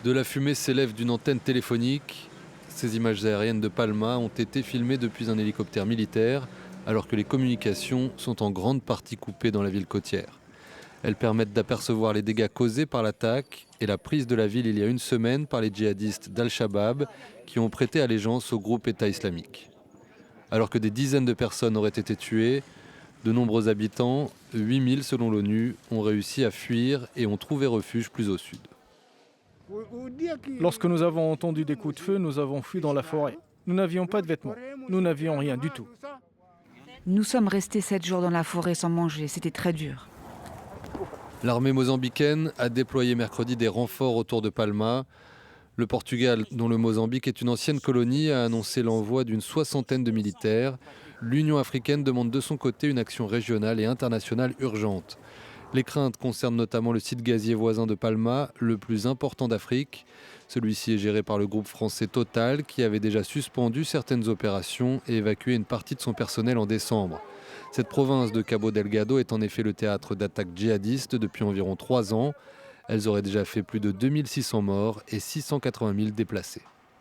De la fumée s'élève d'une antenne téléphonique. Ces images aériennes de Palma ont été filmées depuis un hélicoptère militaire, alors que les communications sont en grande partie coupées dans la ville côtière. Elles permettent d'apercevoir les dégâts causés par l'attaque et la prise de la ville il y a une semaine par les djihadistes d'Al-Shabaab qui ont prêté allégeance au groupe État islamique. Alors que des dizaines de personnes auraient été tuées, de nombreux habitants, 8000 selon l'ONU, ont réussi à fuir et ont trouvé refuge plus au sud. Lorsque nous avons entendu des coups de feu, nous avons fui dans la forêt. Nous n'avions pas de vêtements. Nous n'avions rien du tout. Nous sommes restés 7 jours dans la forêt sans manger. C'était très dur. L'armée mozambicaine a déployé mercredi des renforts autour de Palma. Le Portugal, dont le Mozambique est une ancienne colonie, a annoncé l'envoi d'une 60aine de militaires. L'Union africaine demande de son côté une action régionale et internationale urgente. Les craintes concernent notamment le site gazier voisin de Palma, le plus important d'Afrique. Celui-ci est géré par le groupe français Total, qui avait déjà suspendu certaines opérations et évacué une partie de son personnel en décembre. Cette province de Cabo Delgado est en effet le théâtre d'attaques djihadistes depuis environ 3 ans. Elles auraient déjà fait plus de 2600 morts et 680 000 déplacés.